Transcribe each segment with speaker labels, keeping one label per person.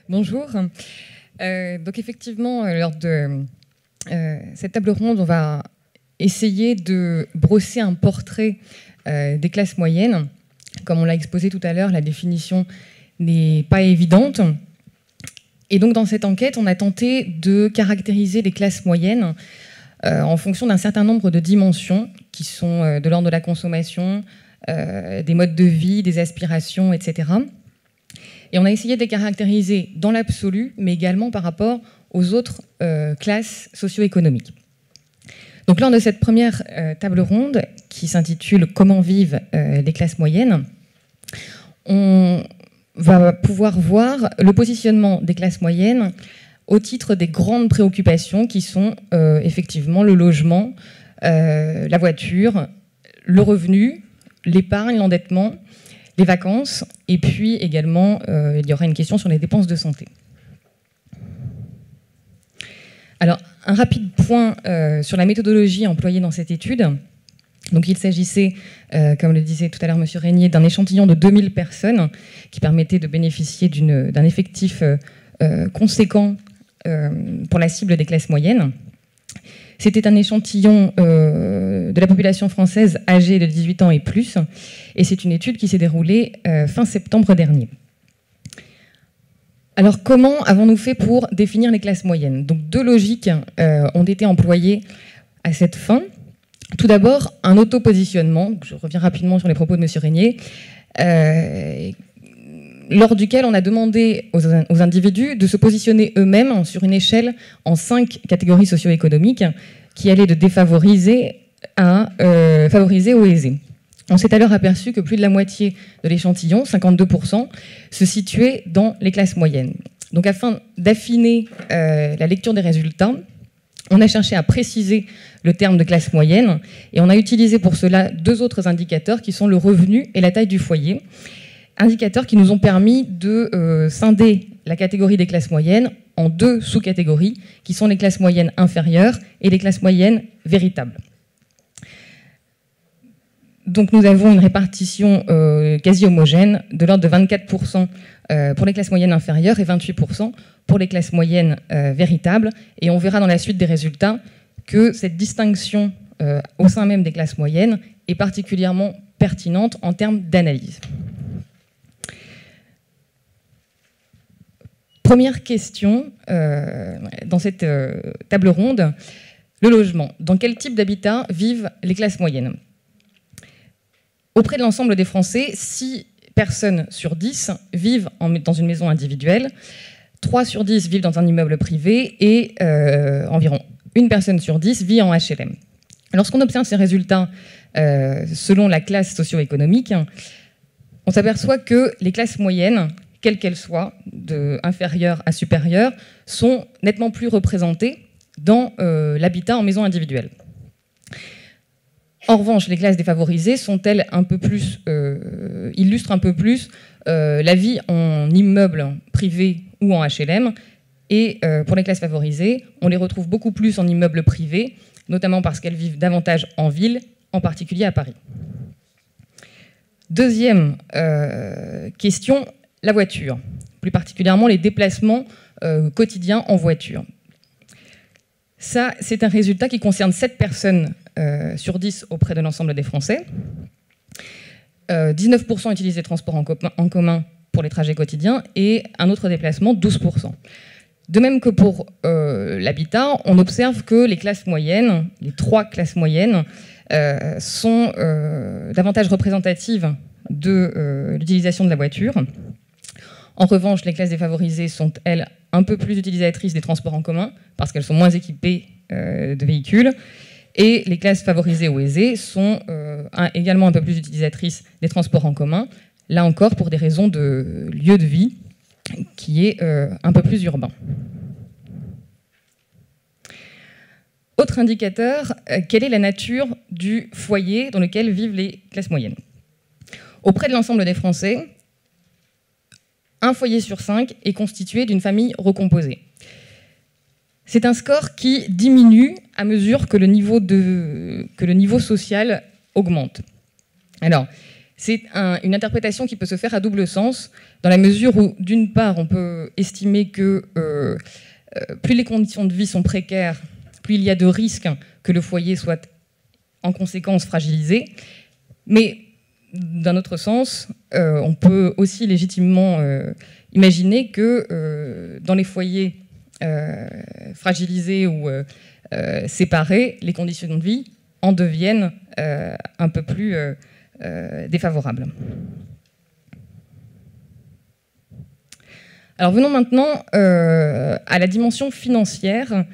Speaker 1: Bonjour. Donc effectivement, lors de cette table ronde, on va essayer de brosser un portrait des classes moyennes. Comme on l'a exposé tout à l'heure, la définition n'est pas évidente. Et donc dans cette enquête, on a tenté de caractériser les classes moyennes en fonction d'un certain nombre de dimensions qui sont de l'ordre de la consommation, des modes de vie, des aspirations, etc. Et on a essayé de les caractériser dans l'absolu, mais également par rapport aux autres classes socio-économiques. Donc lors de cette première table ronde, qui s'intitule « Comment vivent les classes moyennes ?», on va pouvoir voir le positionnement des classes moyennes au titre des grandes préoccupations qui sont effectivement le logement, la voiture, le revenu, l'épargne, l'endettement, les vacances, et puis également, il y aura une question sur les dépenses de santé. Alors, un rapide point sur la méthodologie employée dans cette étude. Donc, il s'agissait, comme le disait tout à l'heure M. Régnier, d'un échantillon de 2000 personnes qui permettait de bénéficier d'un effectif conséquent pour la cible des classes moyennes. C'était un échantillon de la population française âgée de 18 ans et plus, et c'est une étude qui s'est déroulée fin septembre dernier. Alors, comment avons-nous fait pour définir les classes moyennes? Donc, deux logiques ont été employées à cette fin. Tout d'abord, un auto-positionnement, je reviens rapidement sur les propos de M. Régnier, lors duquel on a demandé aux individus de se positionner eux-mêmes sur une échelle en 5 catégories socio-économiques qui allaient de défavorisés à favorisés ou aisés. On s'est alors aperçu que plus de la moitié de l'échantillon, 52%, se situait dans les classes moyennes. Donc afin d'affiner la lecture des résultats, on a cherché à préciser le terme de classe moyenne et on a utilisé pour cela deux autres indicateurs qui sont le revenu et la taille du foyer. Indicateurs qui nous ont permis de scinder la catégorie des classes moyennes en deux sous-catégories, qui sont les classes moyennes inférieures et les classes moyennes véritables. Donc nous avons une répartition quasi homogène de l'ordre de 24% pour les classes moyennes inférieures et 28% pour les classes moyennes véritables. Et on verra dans la suite des résultats que cette distinction au sein même des classes moyennes est particulièrement pertinente en termes d'analyse. Première question dans cette table ronde, le logement. Dans quel type d'habitat vivent les classes moyennes? Auprès de l'ensemble des Français, 6 personnes sur 10 vivent dans une maison individuelle, 3 sur 10 vivent dans un immeuble privé et environ 1 personne sur 10 vit en HLM. Lorsqu'on observe ces résultats selon la classe socio-économique, on s'aperçoit que les classes moyennes, quelles qu'elles soient, de inférieures à supérieures, sont nettement plus représentées dans l'habitat en maison individuelle. En revanche, les classes défavorisées sont-elles un peu plus, illustrent un peu plus la vie en immeuble privé ou en HLM. Et pour les classes favorisées, on les retrouve beaucoup plus en immeuble privé, notamment parce qu'elles vivent davantage en ville, en particulier à Paris. Deuxième question, la voiture, plus particulièrement les déplacements quotidiens en voiture. Ça, c'est un résultat qui concerne 7 personnes sur 10 auprès de l'ensemble des Français. 19% utilisent les transports en commun pour les trajets quotidiens et un autre déplacement, 12%. De même que pour l'habitat, on observe que les classes moyennes, les 3 classes moyennes, sont davantage représentatives de l'utilisation de la voiture. En revanche, les classes défavorisées sont, elles, un peu plus utilisatrices des transports en commun parce qu'elles sont moins équipées de véhicules. Et les classes favorisées ou aisées sont également un peu plus utilisatrices des transports en commun, là encore pour des raisons de lieu de vie qui est un peu plus urbain. Autre indicateur, quelle est la nature du foyer dans lequel vivent les classes moyennes? Auprès de l'ensemble des Français, un foyer sur 5 est constitué d'une famille recomposée. C'est un score qui diminue à mesure que le niveau social augmente. Alors, C'est une interprétation qui peut se faire à double sens, dans la mesure où, d'une part, on peut estimer que plus les conditions de vie sont précaires, plus il y a de risques que le foyer soit en conséquence fragilisé. Mais d'un autre sens, on peut aussi légitimement imaginer que dans les foyers fragilisés ou séparés, les conditions de vie en deviennent un peu plus défavorables. Alors venons maintenant à la dimension financière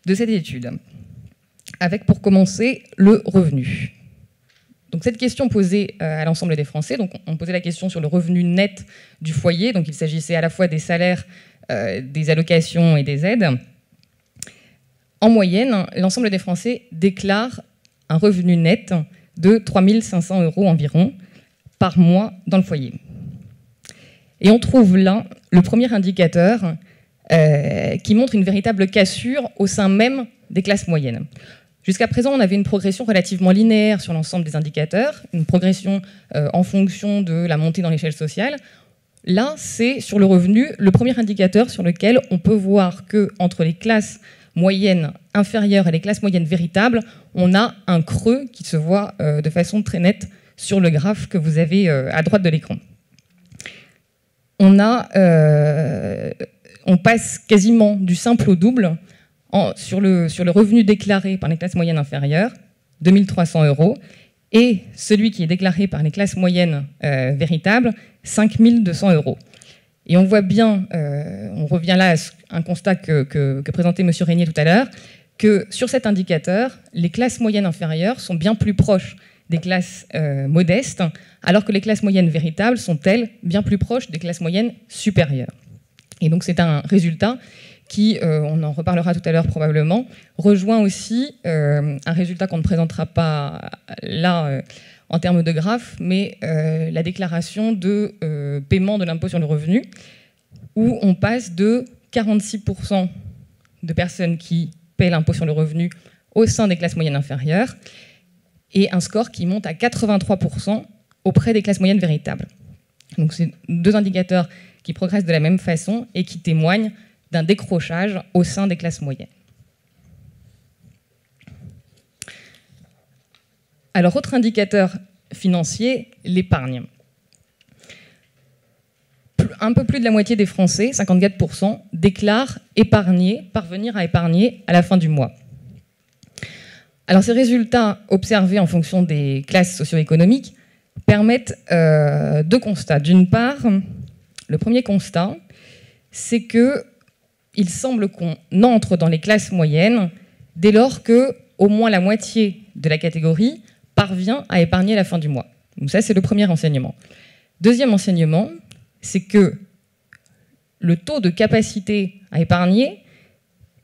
Speaker 1: de cette étude, avec pour commencer le revenu. Donc cette question posée à l'ensemble des Français, donc on posait la question sur le revenu net du foyer, donc il s'agissait à la fois des salaires, des allocations et des aides. En moyenne, l'ensemble des Français déclarent un revenu net de 3 500 € environ par mois dans le foyer. Et on trouve là le premier indicateur qui montre une véritable cassure au sein même des classes moyennes. Jusqu'à présent, on avait une progression relativement linéaire sur l'ensemble des indicateurs, une progression en fonction de la montée dans l'échelle sociale. Là, c'est sur le revenu le premier indicateur sur lequel on peut voir qu'entre les classes moyennes inférieures et les classes moyennes véritables, on a un creux qui se voit de façon très nette sur le graphe que vous avez à droite de l'écran. On passe quasiment du simple au double sur le revenu déclaré par les classes moyennes inférieures, 2 300 €, et celui qui est déclaré par les classes moyennes véritables, 5 200 €. Et on voit bien, on revient là à un constat que présentait M. Régnier tout à l'heure, que sur cet indicateur, les classes moyennes inférieures sont bien plus proches des classes modestes, alors que les classes moyennes véritables sont, elles, bien plus proches des classes moyennes supérieures. Et donc c'est un résultat qui, on en reparlera tout à l'heure probablement, rejoint aussi un résultat qu'on ne présentera pas là en termes de graphe, mais la déclaration de paiement de l'impôt sur le revenu, où on passe de 46% de personnes qui paient l'impôt sur le revenu au sein des classes moyennes inférieures, et un score qui monte à 83% auprès des classes moyennes véritables. Donc c'est deux indicateurs qui progressent de la même façon et qui témoignent d'un décrochage au sein des classes moyennes. Alors, autre indicateur financier, l'épargne. Un peu plus de la moitié des Français, 54%, déclarent épargner, parvenir à épargner à la fin du mois. Alors, ces résultats observés en fonction des classes socio-économiques permettent deux constats. D'une part, le premier constat, c'est qu'il semble qu'on entre dans les classes moyennes dès lors que au moins la moitié de la catégorie parvient à épargner à la fin du mois. Donc ça, c'est le premier enseignement. Deuxième enseignement, c'est que le taux de capacité à épargner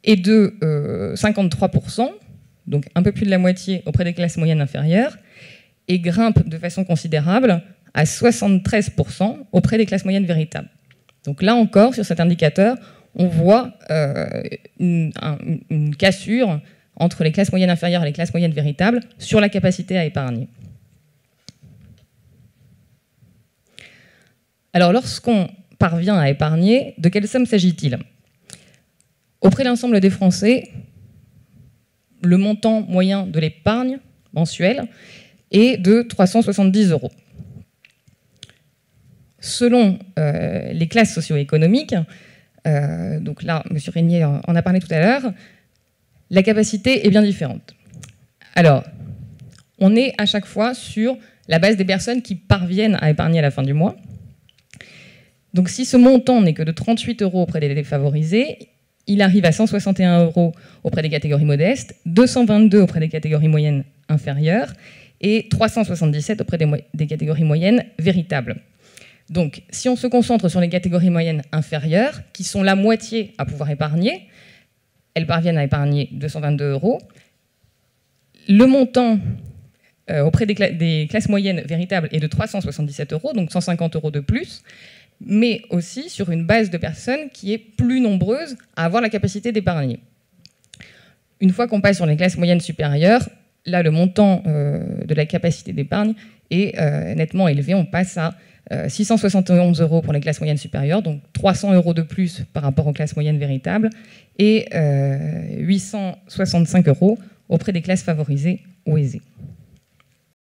Speaker 1: est de 53%, donc un peu plus de la moitié auprès des classes moyennes inférieures, et grimpe de façon considérable à 73% auprès des classes moyennes véritables. Donc là encore, sur cet indicateur, on voit une cassure entre les classes moyennes inférieures et les classes moyennes véritables sur la capacité à épargner. Alors, lorsqu'on parvient à épargner, de quelle somme s'agit-il? Auprès de l'ensemble des Français, le montant moyen de l'épargne mensuelle est de 370 €. Selon les classes socio-économiques, donc là, M. Régnier en a parlé tout à l'heure, la capacité est bien différente. Alors, on est à chaque fois sur la base des personnes qui parviennent à épargner à la fin du mois. Donc si ce montant n'est que de 38 € auprès des défavorisés, il arrive à 161 € auprès des catégories modestes, 222 € auprès des catégories moyennes inférieures et 377 € auprès des catégories moyennes véritables. Donc, si on se concentre sur les catégories moyennes inférieures, qui sont la moitié à pouvoir épargner, elles parviennent à épargner 222 €. Le montant auprès des classes moyennes véritables est de 377 €, donc 150 € de plus, mais aussi sur une base de personnes qui est plus nombreuse à avoir la capacité d'épargner. Une fois qu'on passe sur les classes moyennes supérieures, là, le montant de la capacité d'épargne est nettement élevé. On passe à 671 € pour les classes moyennes supérieures, donc 300 € de plus par rapport aux classes moyennes véritables, et 865 € auprès des classes favorisées ou aisées.